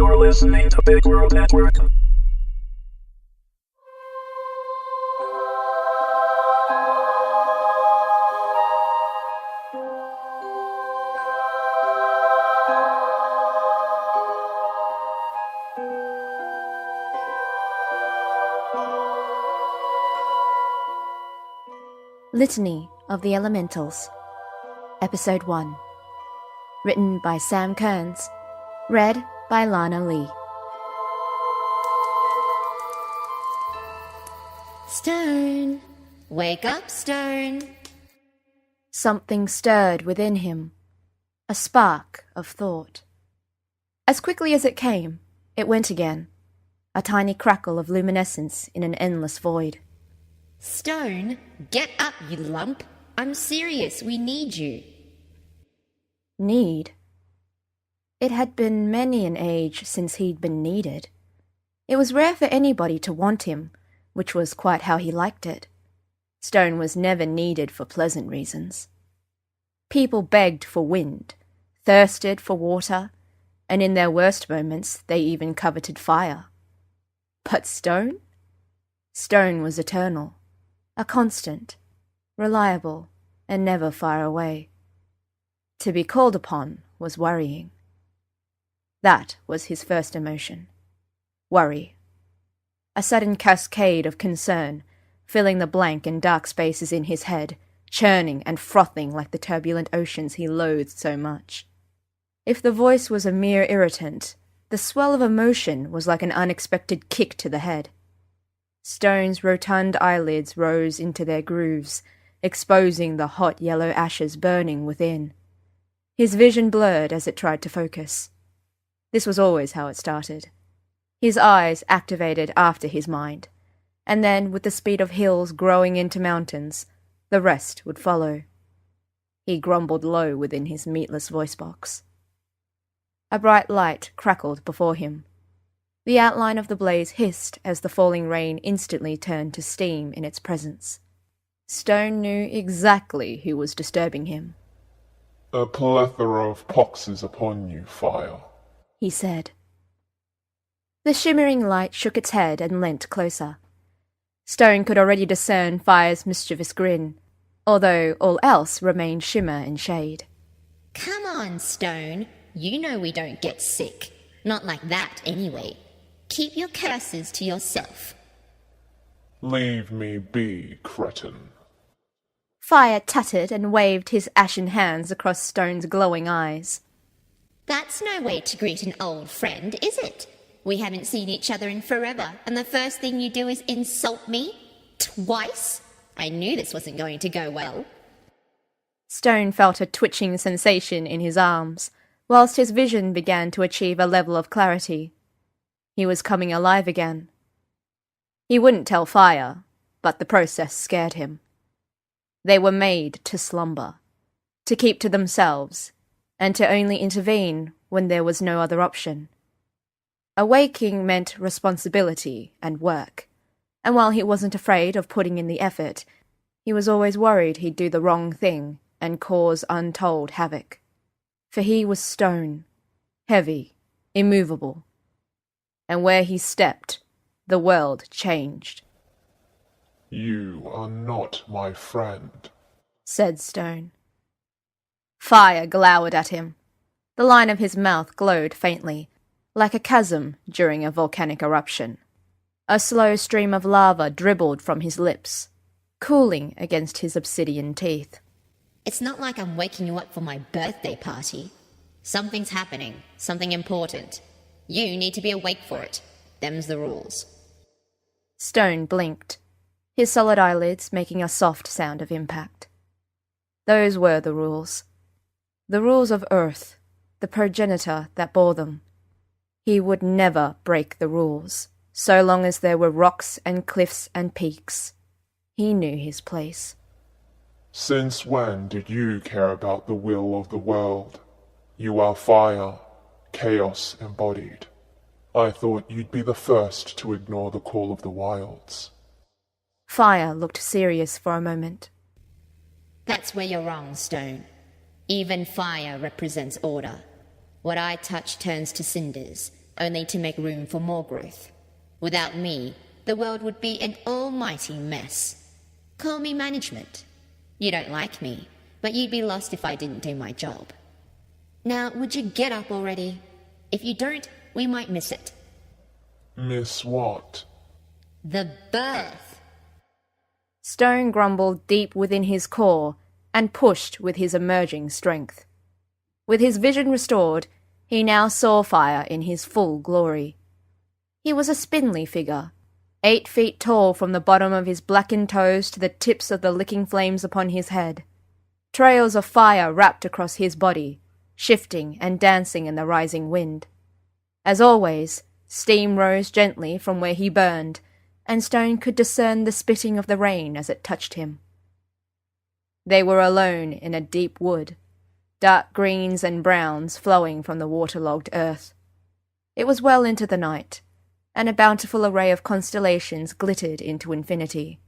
You're listening to Big World Network. Litany of the Elementals, Episode 1. Written by Sam Kearns. Read by Lana Lee. Stone! Wake up, Stone! Something stirred within him, a spark of thought. As quickly as it came, it went again, a tiny crackle of luminescence in an endless void. Stone, get up, you lump! I'm serious, we need you. Need? It had been many an age since he'd been needed. It was rare for anybody to want him, which was quite how he liked it. Stone was never needed for pleasant reasons. People begged for wind, thirsted for water, and in their worst moments they even coveted fire. But Stone? Stone was eternal, a constant, reliable, and never far away. To be called upon was worrying. That was his first emotion. Worry. A sudden cascade of concern, filling the blank and dark spaces in his head, churning and frothing like the turbulent oceans he loathed so much. If the voice was a mere irritant, the swell of emotion was like an unexpected kick to the head. Stone's rotund eyelids rose into their grooves, exposing the hot yellow ashes burning within. His vision blurred as it tried to focus. This was always how it started. His eyes activated after his mind, and then, with the speed of hills growing into mountains, the rest would follow. He grumbled low within his meatless voice box. A bright light crackled before him. The outline of the blaze hissed as the falling rain instantly turned to steam in its presence. Stone knew exactly who was disturbing him. A plethora of poxes upon you, fire, he said. The shimmering light shook its head and leant closer. Stone could already discern Fire's mischievous grin, although all else remained shimmer and shade. Come on, Stone. You know we don't get sick. Not like that, anyway. Keep your curses to yourself. Leave me be, cretin. Fire tutted and waved his ashen hands across Stone's glowing eyes. That's no way to greet an old friend, is it? We haven't seen each other in forever, and the first thing you do is insult me? Twice? I knew this wasn't going to go well. Stone felt a twitching sensation in his arms, whilst his vision began to achieve a level of clarity. He was coming alive again. He wouldn't tell Fire, but the process scared him. They were made to slumber, to keep to themselves, and to only intervene when there was no other option. Awaking meant responsibility and work, and while he wasn't afraid of putting in the effort, he was always worried he'd do the wrong thing and cause untold havoc. For he was stone, heavy, immovable. And where he stepped, the world changed. You are not my friend, said Stone. Fire glowered at him. The line of his mouth glowed faintly, like a chasm during a volcanic eruption. A slow stream of lava dribbled from his lips, cooling against his obsidian teeth. It's not like I'm waking you up for my birthday party. Something's happening, something important. You need to be awake for it. Them's the rules. Stone blinked, his solid eyelids making a soft sound of impact. Those were the rules. The rules of Urth, the progenitor that bore them. He would never break the rules, so long as there were rocks and cliffs and peaks. He knew his place. Since when did you care about the will of the world? You are fire, chaos embodied. I thought you'd be the first to ignore the call of the wilds. Fire looked serious for a moment. That's where you're wrong, Stone. Even fire represents order. What I touch turns to cinders, only to make room for more growth. Without me, the world would be an almighty mess. Call me management. You don't like me, but you'd be lost if I didn't do my job. Now, would you get up already? If you don't, we might miss it. Miss what? The birth. Stone grumbled deep within his core and pushed with his emerging strength. With his vision restored, he now saw fire in his full glory. He was a spindly figure, 8 feet tall from the bottom of his blackened toes to the tips of the licking flames upon his head. Trails of fire wrapped across his body, shifting and dancing in the rising wind. As always, steam rose gently from where he burned, and Stone could discern the spitting of the rain as it touched him. They were alone in a deep wood, dark greens and browns flowing from the waterlogged earth. It was well into the night, and a bountiful array of constellations glittered into infinity.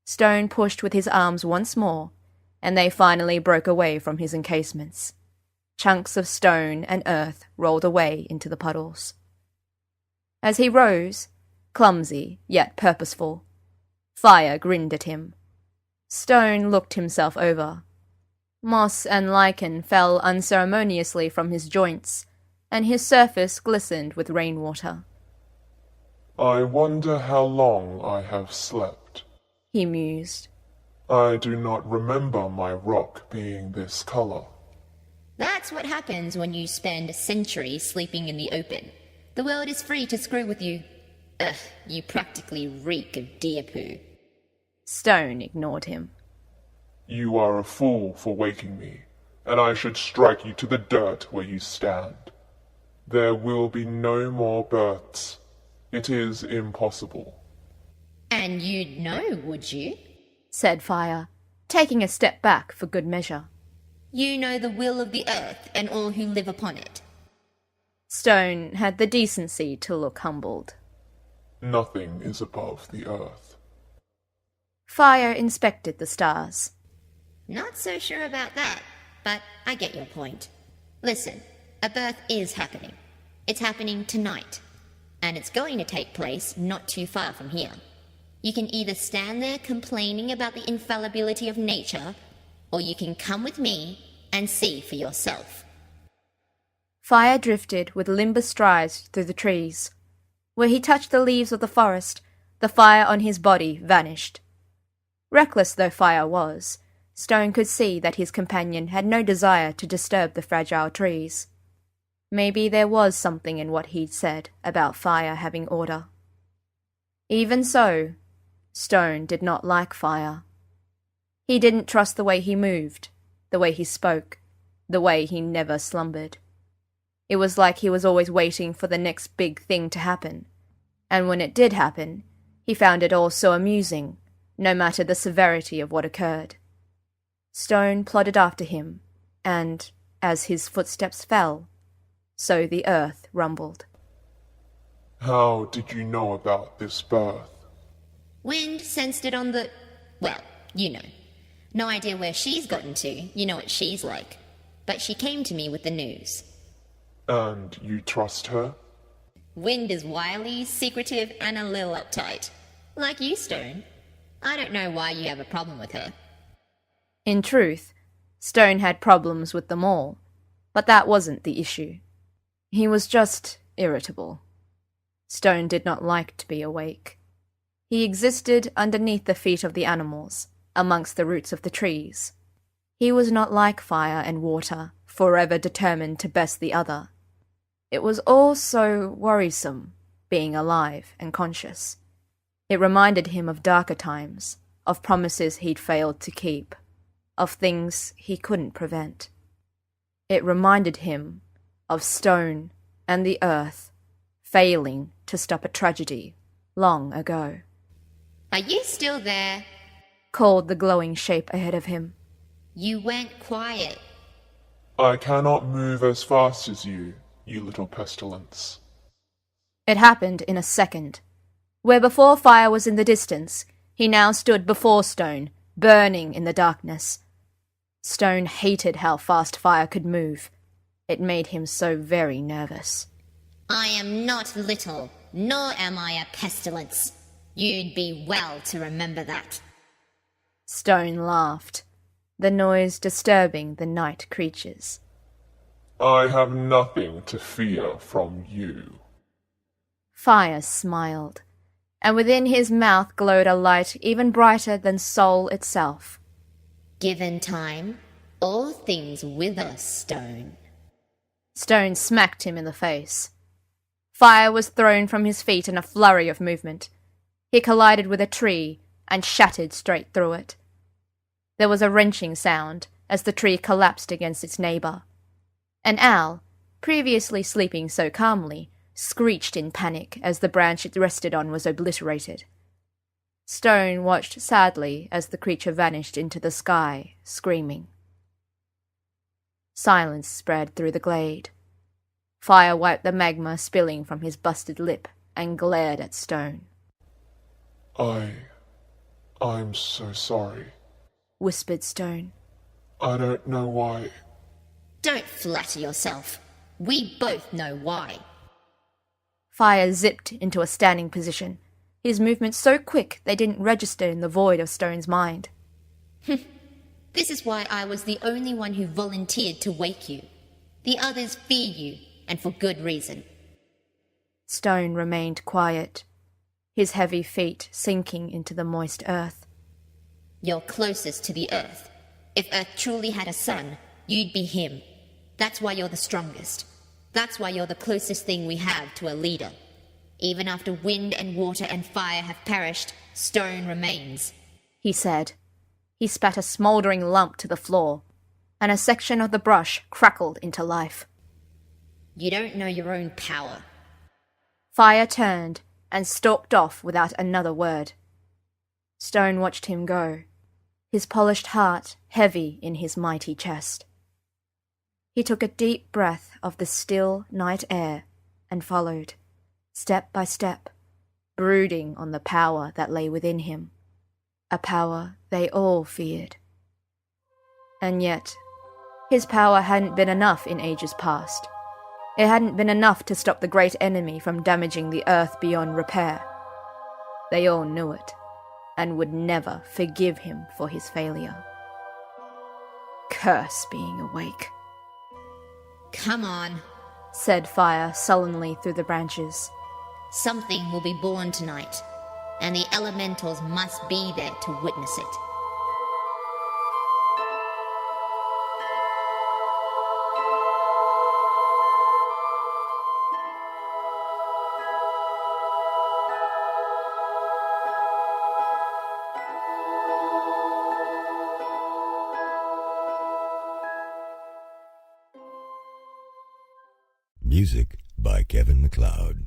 Stone pushed with his arms once more, and they finally broke away from his encasements. Chunks of stone and earth rolled away into the puddles. As he rose, clumsy yet purposeful, fire grinned at him. Stone looked himself over. Moss and lichen fell unceremoniously from his joints, and his surface glistened with rainwater. I wonder how long I have slept, he mused. I do not remember my rock being this color. That's what happens when you spend a century sleeping in the open. The world is free to screw with you. Ugh, you practically reek of deer poo. Stone ignored him. You are a fool for waking me, and I should strike you to the dirt where you stand. There will be no more births. It is impossible. And you'd know, would you? Said Fire, taking a step back for good measure. You know the will of the earth and all who live upon it. Stone had the decency to look humbled. Nothing is above the earth. Fire inspected the stars. Not so sure about that, but I get your point. Listen, a birth is happening. It's happening tonight. And it's going to take place not too far from here. You can either stand there complaining about the infallibility of nature, or you can come with me and see for yourself. Fire drifted with limber strides through the trees. Where he touched the leaves of the forest, the fire on his body vanished. Reckless though Fire was, Stone could see that his companion had no desire to disturb the fragile trees. Maybe there was something in what he'd said about Fire having order. Even so, Stone did not like Fire. He didn't trust the way he moved, the way he spoke, the way he never slumbered. It was like he was always waiting for the next big thing to happen, and when it did happen, he found it all so amusing, no matter the severity of what occurred. Stone plodded after him, and, as his footsteps fell, so the earth rumbled. How did you know about this birth? Wind sensed it on the... well, you know. No idea where she's gotten to, you know what she's like. But she came to me with the news. And you trust her? Wind is wily, secretive, and a little uptight. Like you, Stone. I don't know why you have a problem with her. In truth, Stone had problems with them all, but that wasn't the issue. He was just irritable. Stone did not like to be awake. He existed underneath the feet of the animals, amongst the roots of the trees. He was not like fire and water, forever determined to best the other. It was all so worrisome, being alive and conscious. It reminded him of darker times, of promises he'd failed to keep, of things he couldn't prevent. It reminded him of Stone and the earth failing to stop a tragedy long ago. Are you still there? Called the glowing shape ahead of him. You went quiet. I cannot move as fast as you little pestilence. It happened in a second. Where before Fire was in the distance, he now stood before Stone, burning in the darkness. Stone hated how fast Fire could move. It made him so very nervous. I am not little, nor am I a pestilence. You'd be well to remember that. Stone laughed, the noise disturbing the night creatures. I have nothing to fear from you. Fire smiled, and within his mouth glowed a light even brighter than soul itself. Given time, all things wither, Stone. Stone smacked him in the face. Fire was thrown from his feet in a flurry of movement. He collided with a tree and shattered straight through it. There was a wrenching sound as the tree collapsed against its neighbor. An owl, previously sleeping so calmly, screeched in panic as the branch it rested on was obliterated. Stone watched sadly as the creature vanished into the sky, screaming. Silence spread through the glade. Fire wiped the magma spilling from his busted lip and glared at Stone. I'm so sorry, whispered Stone. I don't know why. Don't flatter yourself. We both know why. Fire zipped into a standing position, his movements so quick they didn't register in the void of Stone's mind. This is why I was the only one who volunteered to wake you. The others fear you, and for good reason. Stone remained quiet, his heavy feet sinking into the moist earth. You're closest to the Earth. If Earth truly had a sun, you'd be him. That's why you're the strongest. That's why you're the closest thing we have to a leader. Even after wind and water and fire have perished, Stone remains, he said. He spat a smouldering lump to the floor, and a section of the brush crackled into life. You don't know your own power. Fire turned and stalked off without another word. Stone watched him go, his polished heart heavy in his mighty chest. He took a deep breath of the still night air and followed, step by step, brooding on the power that lay within him, a power they all feared. And yet, his power hadn't been enough in ages past. It hadn't been enough to stop the great enemy from damaging the Earth beyond repair. They all knew it, and would never forgive him for his failure. Curse being awake. Come on, said Fire sullenly through the branches. Something will be born tonight, and the elementals must be there to witness it. Music by Kevin MacLeod.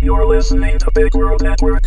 You're listening to Big World Network.